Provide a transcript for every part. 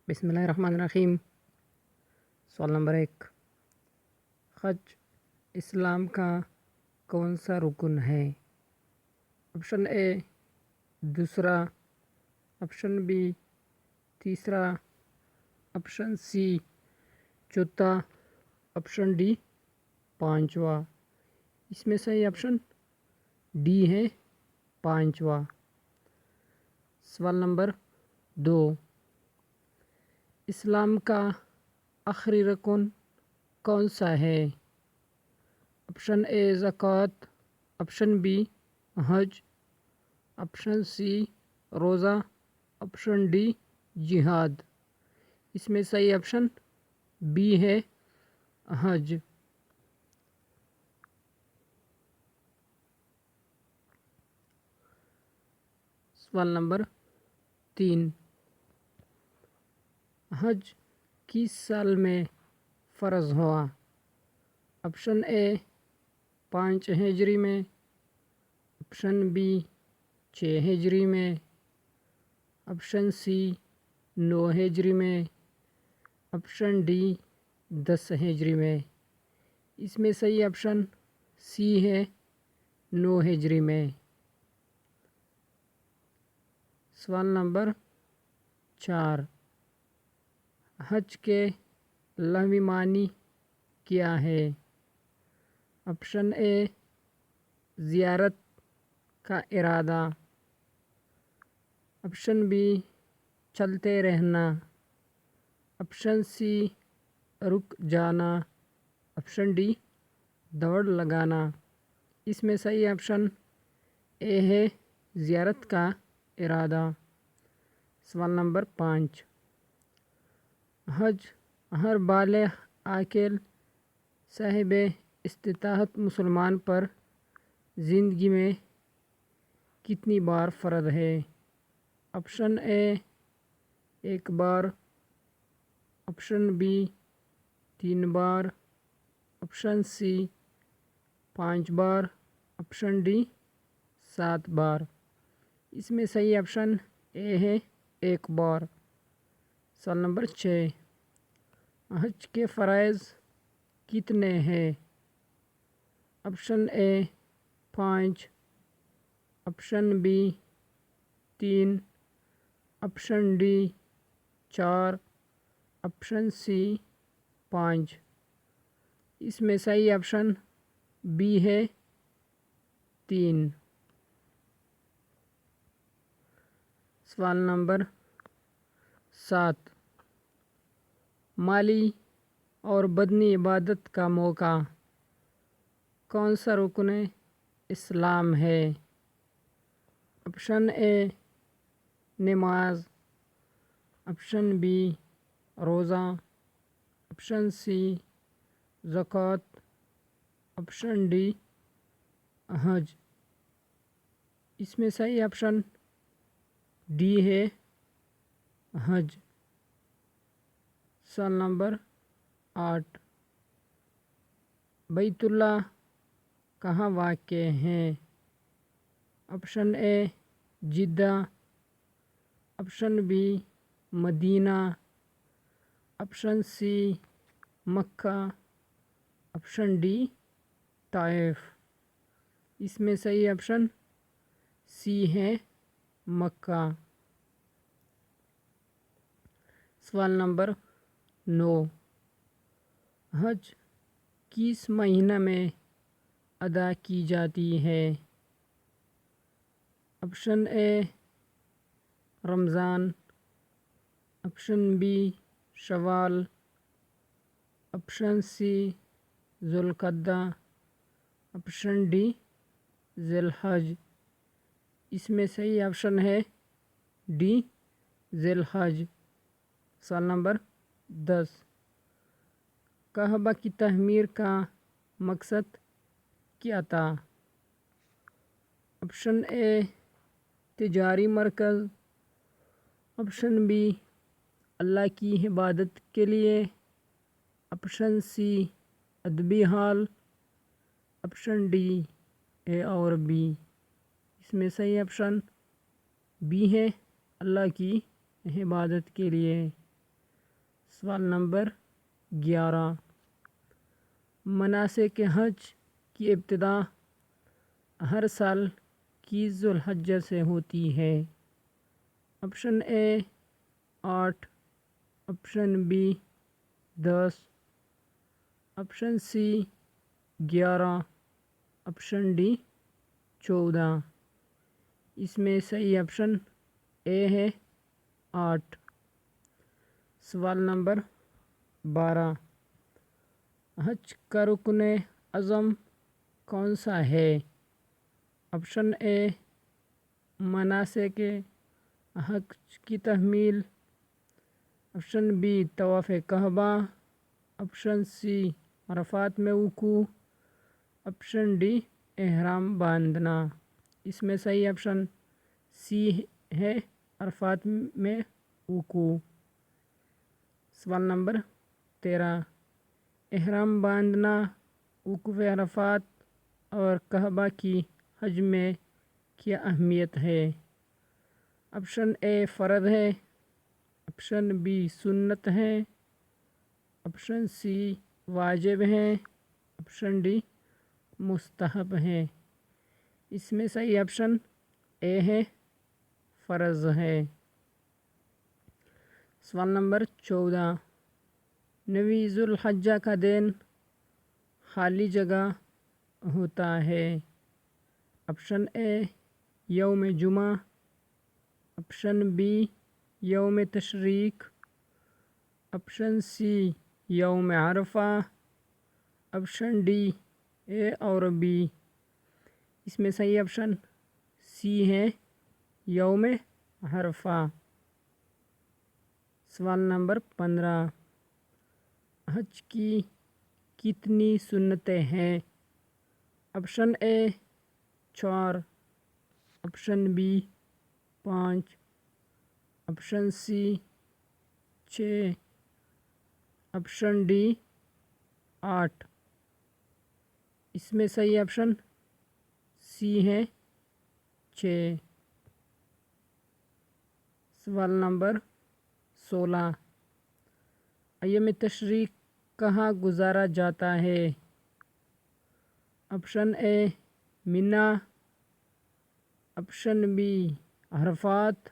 بسم اللہ الرحمن الرحیم۔ سوال نمبر 1، حج اسلام کا کون سا رکن ہے؟ آپشن اے دوسرا، آپشن بی تیسرا، آپشن سی چوتھا، آپشن ڈی پانچواں۔ اس میں صحیح آپشن ڈی ہے، پانچواں۔ سوال نمبر 2، اسلام کا آخری رکن کون سا ہے؟ آپشن اے زکوٰۃ، آپشن بی حج، آپشن سی روزہ، آپشن ڈی جہاد۔ اس میں صحیح آپشن بی ہے، حج۔ سوال نمبر 3، حج کس سال میں فرض ہوا؟ آپشن اے 5 ہجری میں، آپشن بی 6 ہجری میں، آپشن سی 9 ہجری میں، آپشن ڈی 10 ہجری میں۔ اس میں صحیح آپشن سی ہے، 9 ہجری میں۔ سوال نمبر 4، حج کے لغوی معنی کیا ہے؟ آپشن اے زیارت کا ارادہ، آپشن بی چلتے رہنا، آپشن سی رک جانا، آپشن ڈی دوڑ لگانا۔ اس میں صحیح آپشن اے ہے، زیارت کا ارادہ۔ سوال نمبر 5، حج ہر بالغ عاقل صاحب استطاعت مسلمان پر زندگی میں کتنی بار فرض ہے؟ آپشن اے 1 بار، آپشن بی 3 بار، آپشن سی 5 بار، آپشن ڈی 7 بار۔ اس میں صحیح آپشن اے ہے، 1 بار۔ سوال نمبر 6، حج کے فرائض کتنے ہیں؟ Option A 5، option B 3، option D 4، option C 5۔ اس میں صحیح آپشن بی ہے، 3۔ سوال نمبر 7، مالی اور بدنی عبادت کا موقع کون سا رکن اسلام ہے؟ آپشن اے نماز، آپشن بی روزہ، آپشن سی زکوٰۃ، آپشن ڈی حج۔ اس میں صحیح آپشن ڈی ہے، حج۔ سوال نمبر 8، بیت اللہ کہاں واقع ہے؟ آپشن اے جدہ، آپشن بی مدینہ، آپشن سی مکہ، آپشن ڈی طائف۔ اس میں صحیح آپشن سی ہے، مکہ۔ سوال نمبر 9، حج کس مہینہ میں ادا کی جاتی ہے؟ آپشن اے رمضان، آپشن بی شوال، آپشن سی ذوالقعدہ، آپشن ڈی ذی الحج۔ اس میں صحیح آپشن ہے، ڈی ذی الحج۔ سوال نمبر 10، کعبہ کی تعمیر کا مقصد کیا تھا؟ آپشن اے تجاری مرکز، آپشن بی اللہ کی عبادت کے لیے، آپشن سی ادبی ہال، آپشن ڈی اے اور بی۔ اس میں صحیح آپشن بی ہے، اللہ کی عبادت کے لیے۔ سوال نمبر 11، مناسک حج کی ابتدا ہر سال کی ذوالحجہ سے ہوتی ہے؟ Option A 8، option B 10، option C 11، option D 14۔ اس میں صحیح آپشن اے ہے 8۔ سوال نمبر 12، حج کا رکن اعظم کون سا ہے؟ آپشن اے مناسک حج کی تحمیل، آپشن بی طواف کعبہ، آپشن سی عرفات میں وقوع، آپشن ڈی احرام باندھنا۔ اس میں صحیح آپشن سی ہے عرفات میں وقوع۔ سوال نمبر 13، احرام باندھنا، وقوف عرفات اور کعبہ کی حج میں کیا اہمیت ہے؟ آپشن اے فرض ہے، آپشن بی سنت ہے، آپشن سی واجب ہے، آپشن ڈی مستحب ہے۔ اس میں صحیح آپشن اے ہے فرض ہے۔ سوال نمبر 14، نویں ذوالحجہ کا دن خالی جگہ ہوتا ہے؟ آپشن اے یوم جمعہ، آپشن بی یوم تشریق، آپشن سی یوم عرفہ، آپشن ڈی اے اور بی۔ اس میں صحیح آپشن سی ہے یوم عرفہ۔ سوال نمبر 15، حج کی کتنی سنتیں ہیں؟ Option A 4، option B 5، option C 6، option D 8۔ اس میں صحیح آپشن سی ہے 6۔ سوال نمبر 16، ایام تشریق کہاں گزارا جاتا ہے؟ Option A Mina, option B Arafat,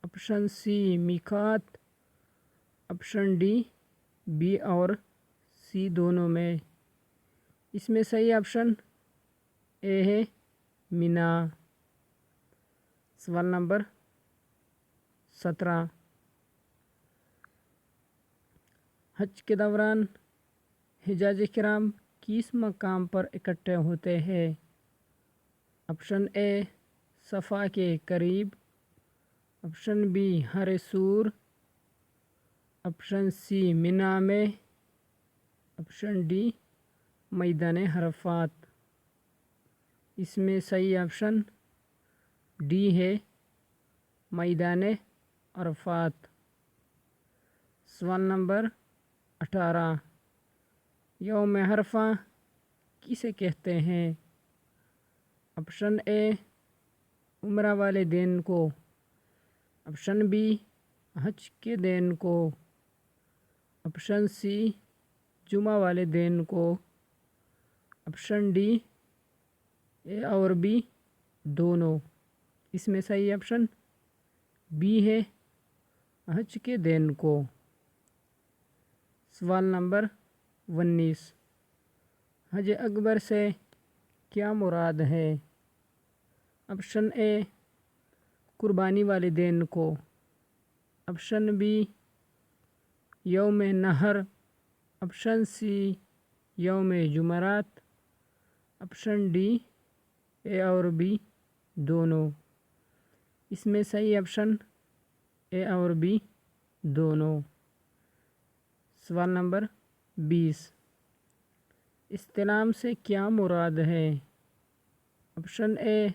option C میقات، آپشن ڈی بی اور سی دونوں میں۔ اس میں صحیح آپشن اے ہے منا۔ سوال نمبر 17، حج کے دوران حجاج کرام کس مقام پر اکٹھے ہوتے ہیں؟ آپشن اے صفا کے قریب، آپشن بی حر سور، آپشن سی منا میں، آپشن ڈی میدان عرفات۔ اس میں صحیح آپشن ڈی ہے میدان عرفات۔ سوال نمبر 18، یوم عرفہ کسے کہتے ہیں؟ آپشن اے عمرہ والے دن کو، آپشن بی حج کے دن کو، آپشن سی جمعہ والے دن کو، آپشن ڈی اے اور بی دونوں۔ اس میں صحیح آپشن بی ہے حج کے دن کو۔ سوال نمبر 19، حج اکبر سے کیا مراد ہے؟ آپشن اے قربانی والے دن کو، آپشن بی یوم نحر، آپشن سی یوم جمعرات، آپشن ڈی اے اور بی دونوں۔ اس میں صحیح آپشن اے اور بی دونوں۔ سوال نمبر 20، استلام سے کیا مراد ہے؟ آپشن اے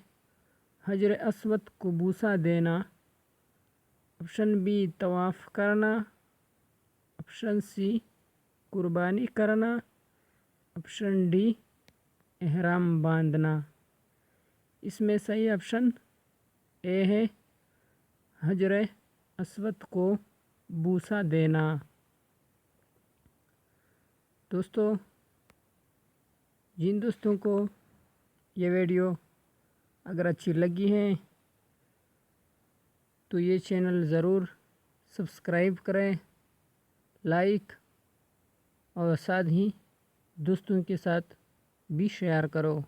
حجر اسود کو بوسہ دینا، آپشن بی طواف کرنا، آپشن سی قربانی کرنا، آپشن ڈی احرام باندھنا۔ اس میں صحیح آپشن اے ہے حجر اسود کو بوسہ دینا۔ دوستوں، جن دوستوں کو یہ ویڈیو اگر اچھی لگی ہے تو یہ چینل ضرور سبسکرائب کریں، لائک اور ساتھ ہی دوستوں کے ساتھ بھی شیئر کرو۔